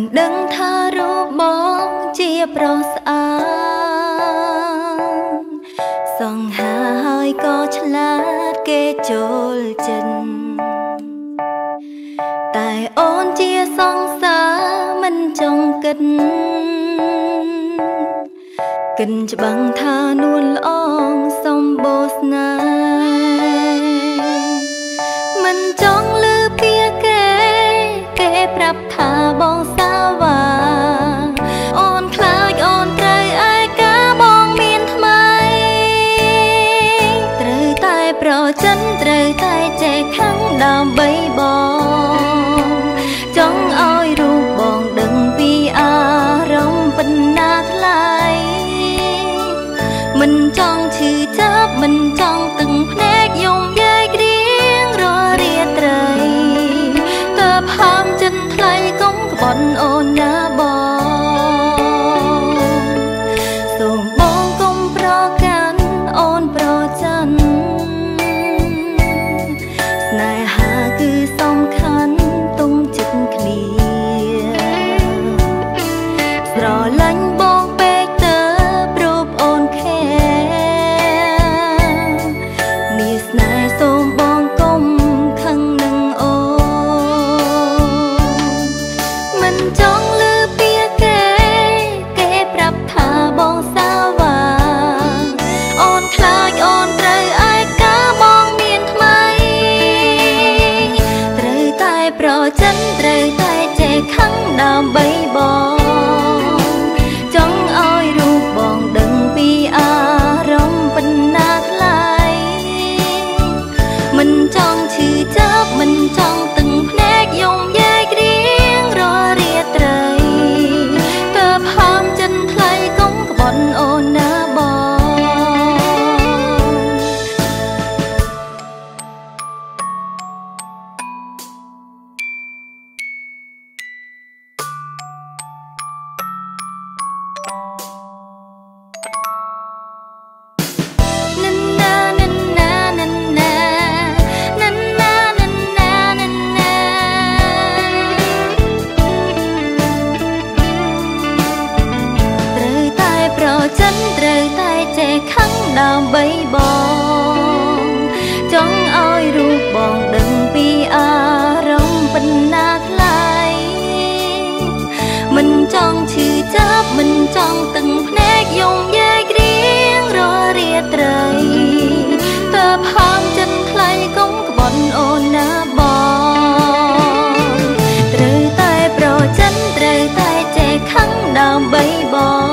មិនដឹងថារូបបងជាប្រុសស្អាតសង្ហាហើយក៏ឆ្លាតគេចូលចិត្តតែអូនជាសង្សារមិនចង់គិតកិនច្បាំងថានួនល្អងសម្បូរស្នេហ៍មិនចង់លឺពីគេប្រាប់ថាបងសាវ៉ាអូនខ្លាចអូនត្រូវឯកាបងមានថ្មីត្រូវតែប្រចិនត្រូវតែចេះខាំងដើម្បីបងចង់ឲ្យរូបបងដឹងពីអារម្មណ៍ប៉ុណ្ណាថ្លៃមិនចង់ឈឺចាប់មិនចង់តឹងភ្នែកយំយាយក្រៀងរាល់រាត្រីតើផាមចិត្តថ្លៃកុំក្បត់អូនណាបងសូមបងកុំប្រកាន់អូនប្រច័ណ្ឌស្នេហាគឺសំខាន់ទុំចិត្តគ្នាស្រឡាញ់បងពេកទៅព្រោះអូនខែមានស្នេហ៍សូមបងកុំខឹងនឹងអូនមិនចង់លឺពីគេប្រាប់ថាបងសាវ៉ាអូនខ្លាចអូនត្រូវឯកាបងមានថ្មីត្រូវតែប្រចិនត្រូវតែចេះខាំងដើម្បីបងចង់ឲ្យរូបបងដឹងពីអារម្មណ៍ប៉ុណ្ណាថ្លៃមិនចង់ឈឺចាប់មិនចង់តឹងភ្នែកយំយាយក្រៀងរាល់រាត្រីតើផាមចិត្តថ្លៃកុំក្បត់អូនណាបងត្រូវតែចេះខាំងដើម្បីបងចង់ឲ្យរូបបងដឹងពីអារម្មណ៍ប៉ុណ្ណាថ្លៃមិនចង់ឈឺចាប់មិនចង់តឹងភ្នែកយំយាយក្រៀងរាល់រាត្រីតើផាមចិត្តថ្លៃកុំក្បត់អូនណាបងត្រូវតែប្រចិនត្រូវតែចេះខាំងដើម្បីបង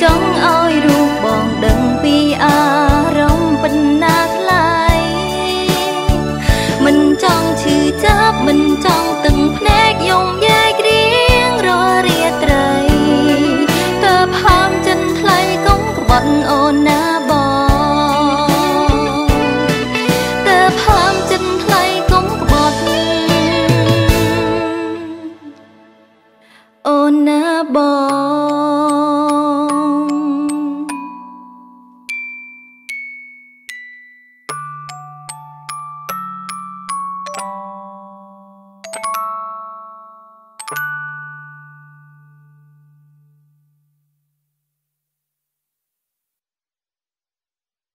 ចង់ឲ្យរូបបងដឹងពីអារម្មណ៍ប៉ុណ្ណាថ្លៃមិនចង់ឈឺចាប់មិនចង់តឹងភ្នែកយំយាយក្រៀងរាល់រាត្រីតើផាមចិត្តថ្លៃកុំក្បត់អូនណាបងតើផាមចិត្តថ្លៃកុំក្បត់អូនណាបង